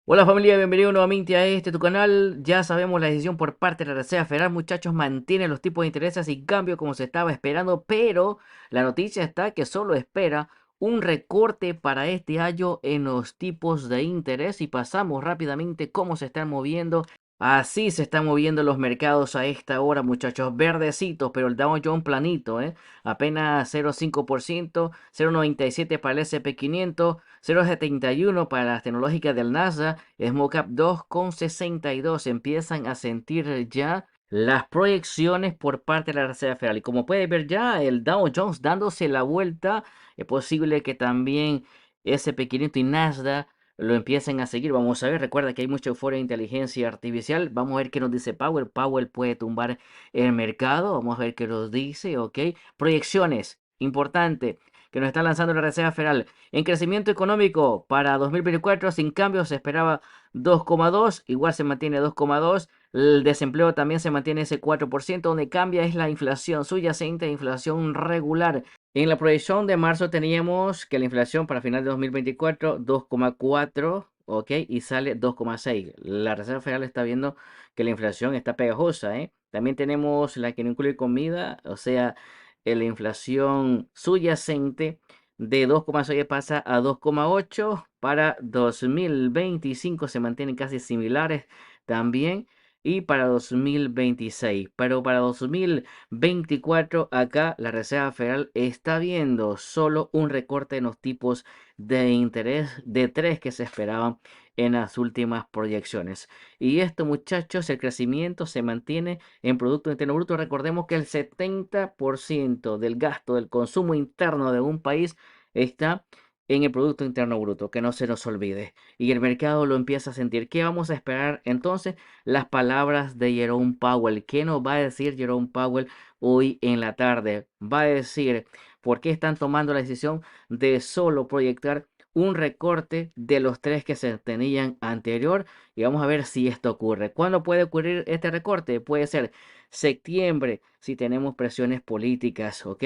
Hola familia, bienvenido nuevamente a tu canal. Ya sabemos la decisión por parte de la Reserva Federal, muchachos, mantiene los tipos de intereses sin cambio como se estaba esperando, pero la noticia está que solo espera un recorte para este año en los tipos de interés y pasamos rápidamente cómo se están moviendo. Así se están moviendo los mercados a esta hora, muchachos, verdecitos, pero el Dow Jones planito, apenas 0,5%, 0,97 para el S&P 500, 0,71 para las tecnológicas del NASA, SmokeUp 2,62. Empiezan a sentir ya las proyecciones por parte de la Reserva Federal. Y como puede ver ya, el Dow Jones dándose la vuelta, es posible que también S&P 500 y Nasdaq lo empiecen a seguir. Vamos a ver, recuerda que hay mucha euforia de inteligencia artificial. Vamos a ver qué nos dice Powell. Powell puede tumbar el mercado. Vamos a ver qué nos dice, ¿ok? Proyecciones, importante, que nos está lanzando la Reserva Federal. En crecimiento económico para 2024, sin cambio, se esperaba 2,2, igual se mantiene 2,2. El desempleo también se mantiene ese 4%, donde cambia es la inflación subyacente, inflación regular. En la proyección de marzo teníamos que la inflación para final de 2024, 2,4, ok, y sale 2,6. La Reserva Federal está viendo que la inflación está pegajosa, ¿eh? También tenemos la que no incluye comida, o sea, la inflación subyacente de 2,6 pasa a 2,8. Para 2025 se mantienen casi similares también. Y para 2026. Pero para 2024 acá la Reserva Federal está viendo solo un recorte en los tipos de interés de 3 que se esperaban en las últimas proyecciones. Y esto, muchachos, el crecimiento se mantiene en Producto Interno Bruto. Recordemos que el 70% del gasto, del consumo interno de un país está en el Producto Interno Bruto, que no se nos olvide. Y el mercado lo empieza a sentir. ¿Qué vamos a esperar entonces? Las palabras de Jerome Powell. ¿Qué nos va a decir Jerome Powell hoy en la tarde? Va a decir por qué están tomando la decisión de solo proyectar un recorte de los 3 que se tenían anterior, y vamos a ver si esto ocurre. ¿Cuándo puede ocurrir este recorte? Puede ser septiembre si tenemos presiones políticas, ¿ok?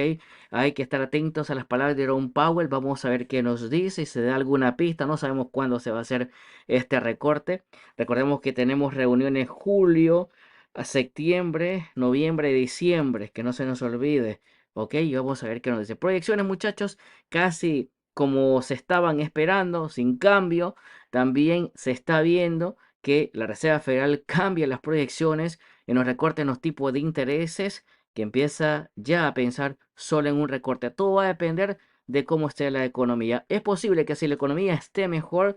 Hay que estar atentos a las palabras de Ron Powell. Vamos a ver qué nos dice, si se da alguna pista. No sabemos cuándo se va a hacer este recorte. Recordemos que tenemos reuniones julio, a septiembre, noviembre y diciembre, que no se nos olvide, ¿ok? Y vamos a ver qué nos dice. Proyecciones, muchachos, casi como se estaban esperando, sin cambio. También se está viendo que la Reserva Federal cambia las proyecciones en los recortes en los tipos de intereses, que empieza ya a pensar solo en un recorte. Todo va a depender de cómo esté la economía. Es posible que si la economía esté mejor,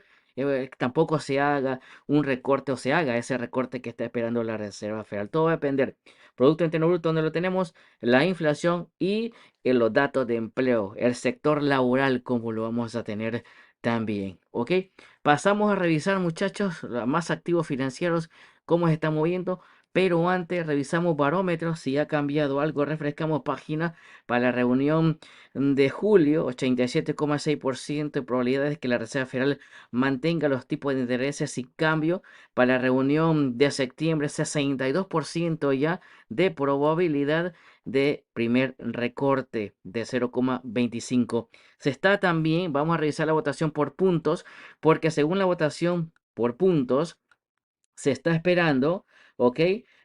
tampoco se haga un recorte o se haga ese recorte que está esperando la Reserva Federal. Todo va a depender. Producto Interno Bruto, donde lo tenemos, la inflación y los datos de empleo, el sector laboral, como lo vamos a tener también. ¿Ok? Pasamos a revisar, muchachos, los más activos financieros, cómo se están moviendo. Pero antes revisamos barómetros, si ha cambiado algo, refrescamos página para la reunión de julio, 87,6% de probabilidades que la Reserva Federal mantenga los tipos de intereses sin cambio. Para la reunión de septiembre, 62% ya de probabilidad de primer recorte de 0,25. Se está también, vamos a revisar la votación por puntos, porque según la votación por puntos, se está esperando, ¿ok?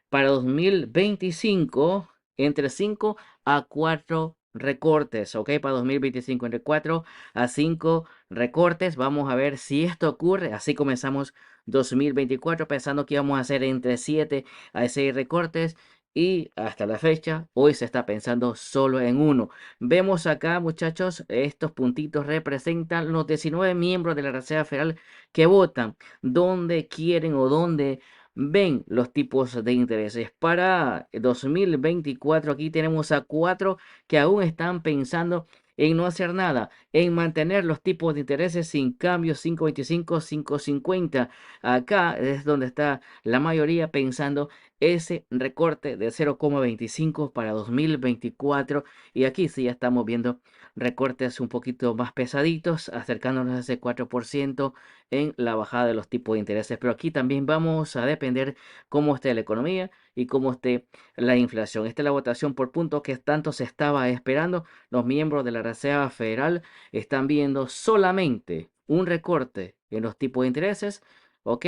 Para 2025, entre 5 a 4 recortes, ¿ok? Para 2025, entre 4 a 5 recortes. Vamos a ver si esto ocurre. Así comenzamos 2024 pensando que íbamos a hacer entre 7 a 6 recortes. Y hasta la fecha, hoy se está pensando solo en uno. Vemos acá, muchachos, estos puntitos representan los 19 miembros de la Reserva Federal que votan dónde quieren o dónde ven los tipos de intereses. Para 2024 aquí tenemos a 4 que aún están pensando en no hacer nada, en mantener los tipos de intereses sin cambio, 5,25, 5,50. Acá es donde está la mayoría pensando ese recorte de 0,25 para 2024. Y aquí sí ya estamos viendo recortes un poquito más pesaditos, acercándonos a ese 4% en la bajada de los tipos de intereses. Pero aquí también vamos a depender cómo esté la economía y cómo esté la inflación. Esta es la votación por puntos que tanto se estaba esperando. Los miembros de la Reserva Federal están viendo solamente un recorte en los tipos de intereses, ¿ok?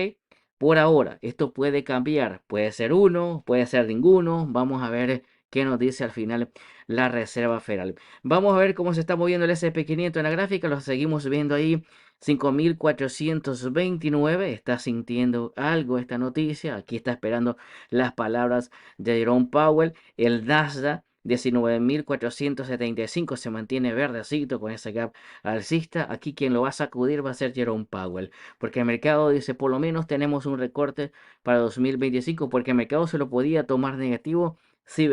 Por ahora, esto puede cambiar, puede ser uno, puede ser ninguno. Vamos a ver qué nos dice al final la Reserva Federal. Vamos a ver cómo se está moviendo el SP500 en la gráfica. Lo seguimos viendo ahí, 5.429. Está sintiendo algo esta noticia. Aquí está esperando las palabras de Jerome Powell. El Nasdaq, 19.475, se mantiene verdecito con ese gap alcista. Aquí quien lo va a sacudir va a ser Jerome Powell, porque el mercado dice por lo menos tenemos un recorte para 2025, porque el mercado se lo podía tomar negativo si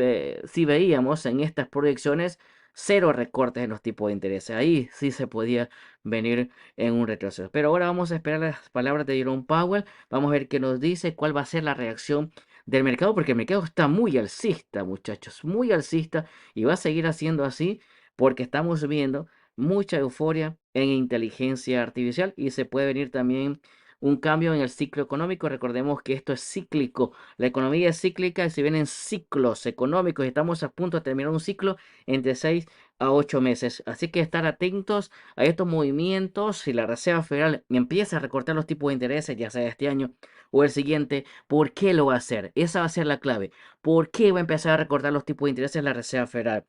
veíamos en estas proyecciones cero recortes en los tipos de interés. Ahí sí se podía venir en un retroceso. Pero ahora vamos a esperar las palabras de Jerome Powell. Vamos a ver qué nos dice, cuál va a ser la reacción del mercado, porque el mercado está muy alcista, muchachos, muy alcista, y va a seguir haciendo así porque estamos viendo mucha euforia en inteligencia artificial y se puede venir también un cambio en el ciclo económico. Recordemos que esto es cíclico, la economía es cíclica y se vienen ciclos económicos y estamos a punto de terminar un ciclo entre 6 a 8 meses. Así que estar atentos a estos movimientos. Si la Reserva Federal empieza a recortar los tipos de intereses, ya sea este año o el siguiente, ¿por qué lo va a hacer? Esa va a ser la clave. ¿Por qué va a empezar a recortar los tipos de intereses la Reserva Federal?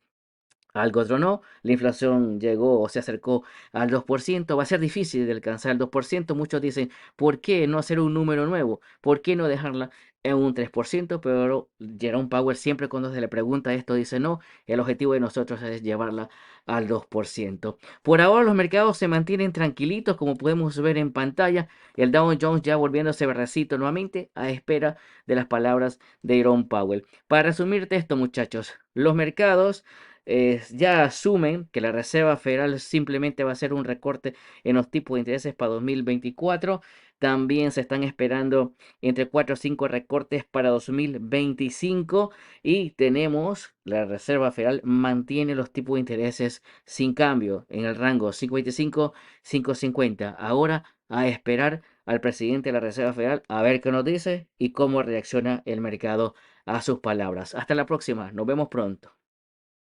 Algo otro no, la inflación llegó o se acercó al 2%, va a ser difícil de alcanzar el 2%. Muchos dicen, ¿por qué no hacer un número nuevo? ¿Por qué no dejarla en un 3%? Pero Jerome Powell siempre cuando se le pregunta esto dice, no, el objetivo de nosotros es llevarla al 2%. Por ahora los mercados se mantienen tranquilitos, como podemos ver en pantalla, el Dow Jones ya volviéndose verdecito nuevamente a espera de las palabras de Jerome Powell. Para resumirte esto, muchachos, los mercados ya asumen que la Reserva Federal simplemente va a hacer un recorte en los tipos de intereses para 2024. También se están esperando entre 4 o 5 recortes para 2025 y tenemos, la Reserva Federal mantiene los tipos de intereses sin cambio en el rango 5.25-5.50. Ahora a esperar al presidente de la Reserva Federal a ver qué nos dice y cómo reacciona el mercado a sus palabras. Hasta la próxima, nos vemos pronto.